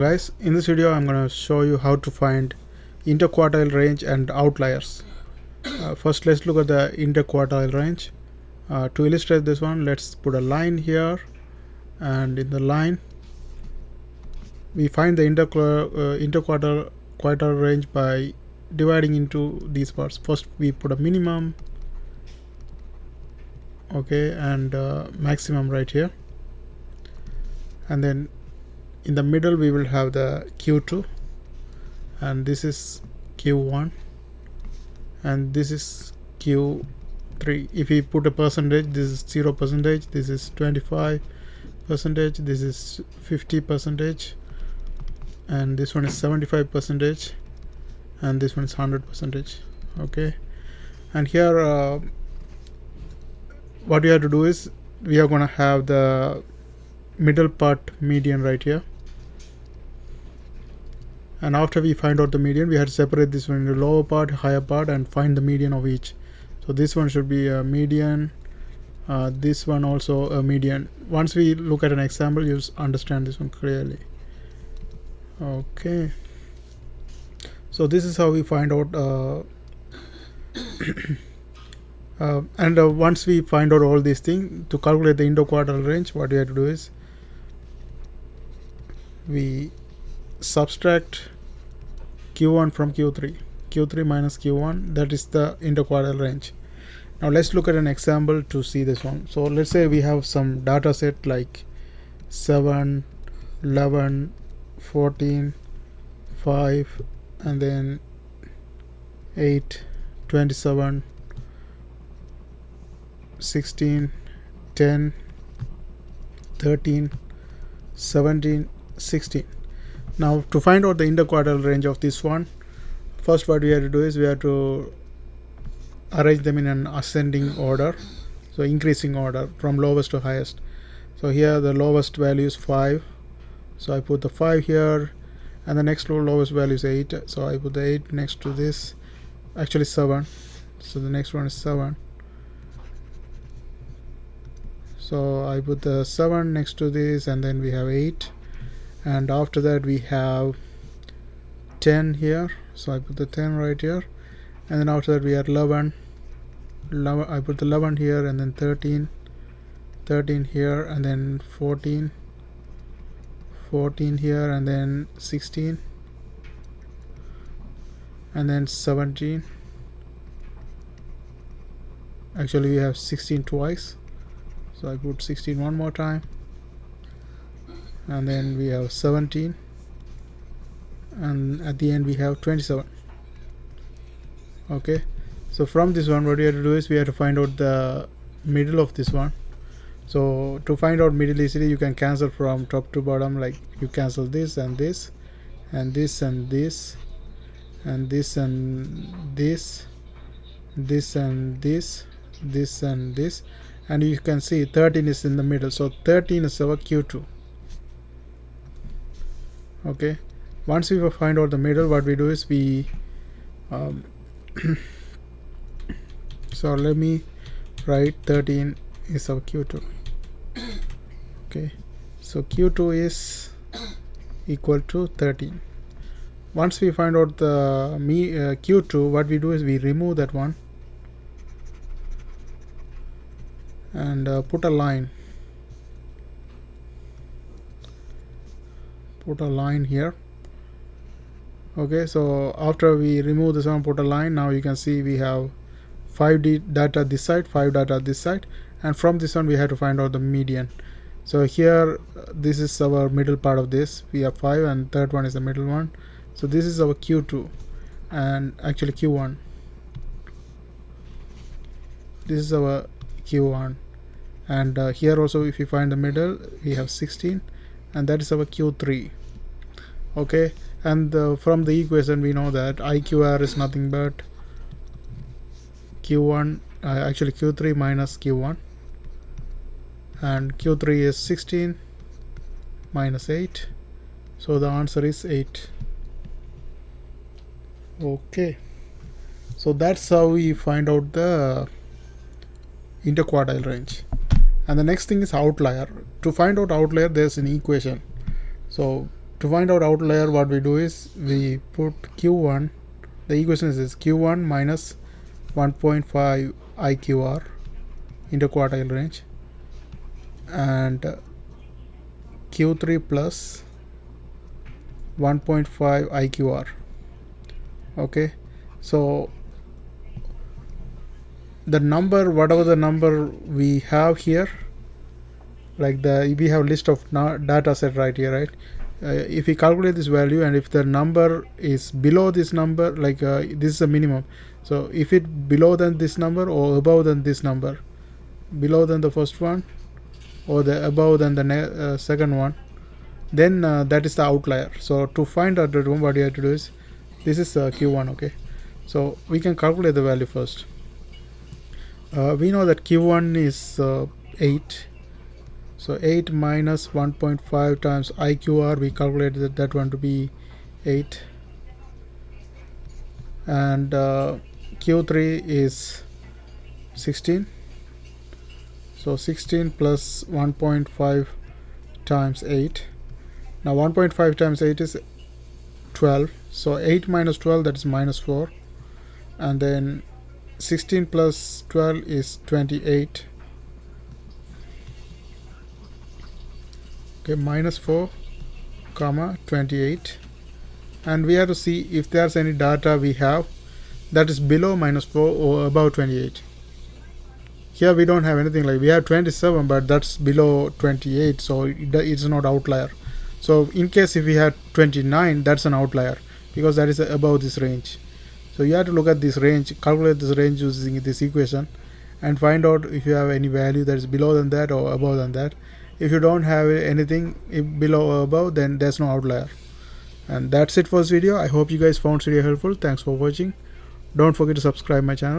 Guys, in this video I'm going to show you how to find interquartile range and outliers. First let's look at the interquartile range. To illustrate this one, let's put a line here, and in the line we find the interquartile range by dividing into these parts. First we put a minimum, okay, and maximum right here, and then in the middle we will have the Q2, and this is Q1, and this is Q3. If we put a percentage, this is 0%, this is 25%, this is 50%, and this one is 75%, and this one is 100%. Okay, and here what we have to do is we are going to have the middle part median right here, and after we find out the median, we have to separate this one into lower part, higher part, and find the median of each. So this one should be a median, this one also a median. Once we look at an example, you understand this one clearly. Okay, so this is how we find out and once we find out all these things, to calculate the interquartile range, what we have to do is we subtract Q1 from Q3, Q3 minus Q1, that is the interquartile range. Now let's look at an example to see this one. So let's say we have some data set like 7, 11, 14, 5, and then 8, 27, 16, 10, 13, 17, 16. Now to find out the interquartile range of this one, first what we have to do is we have to arrange them in an ascending order, so increasing order from lowest to highest. So here the lowest value is 5, so I put the 5 here, and the next lowest value is 8, so I put the 8 next to this, actually 7, so the next one is 7, so I put the 7 next to this, and then we have 8, and after that we have 10 here, so I put the 10 right here, and then after that we have 11, I put the 11 here, and then 13 here, and then 14 here, and then 16, and then 17. Actually we have 16 twice, so I put 16 one more time, and then we have 17, and at the end we have 27. Okay, so from this one what we have to do is we have to find out the middle of this one. So to find out middle easily, you can cancel from top to bottom, like you cancel this and this and this and this and this and this, this and this, this and this, and you can see 13 is in the middle, so 13 is our Q2. Okay, once we find out the middle, what we do is we so let me write 13 is our Q2. Okay, so Q2 is equal to 13. Once we find out the Q2, what we do is we remove that one and put a line here. Okay, so after we remove this one, put a line, now you can see we have 5 data this side, 5 data this side, and from this one we have to find out the median. So here this is our middle part of this, we have 5, and third one is the middle one, so this is our Q2, and actually Q1, this is our Q1, and here also if you find the middle we have 16, and that is our Q3. Okay, and from the equation we know that IQR is nothing but Q1, actually Q3 minus Q1, and Q3 is 16 minus 8, so the answer is 8. Okay, so that's how we find out the interquartile range. And the next thing is outlier. To find out outlier, there's an equation. So to find out outlier, what we do is we put q1, the equation is q1 minus 1.5 IQR, interquartile range, and q3 plus 1.5 IQR. Okay, so the number, whatever the number we have here, like we have list of data set right here, right? If we calculate this value, and if the number is below this number, like this is a minimum, so if it below than this number or above than this number, below than the first one or the above than the second one, then that is the outlier. So to find out the room, what you have to do is, this is q1. Okay, so we can calculate the value first. We know that q1 is 8. So 8 minus 1.5 times IQR, we calculated that one to be 8. And Q3 is 16. So 16 plus 1.5 times 8. Now 1.5 times 8 is 12. So 8 minus 12, that is minus 4. And then 16 plus 12 is 28. Okay, minus 4 comma 28, and we have to see if there's any data we have that is below minus 4 or above 28. Here we don't have anything, like we have 27, but that's below 28, so it's not outlier. So in case if we have 29, that's an outlier because that is above this range. So you have to look at this range, calculate this range using this equation, and find out if you have any value that is below than that or above than that. If you don't have anything below or above, then there's no outlier. And that's it for this video. I hope you guys found this video helpful. Thanks for watching. Don't forget to subscribe my channel.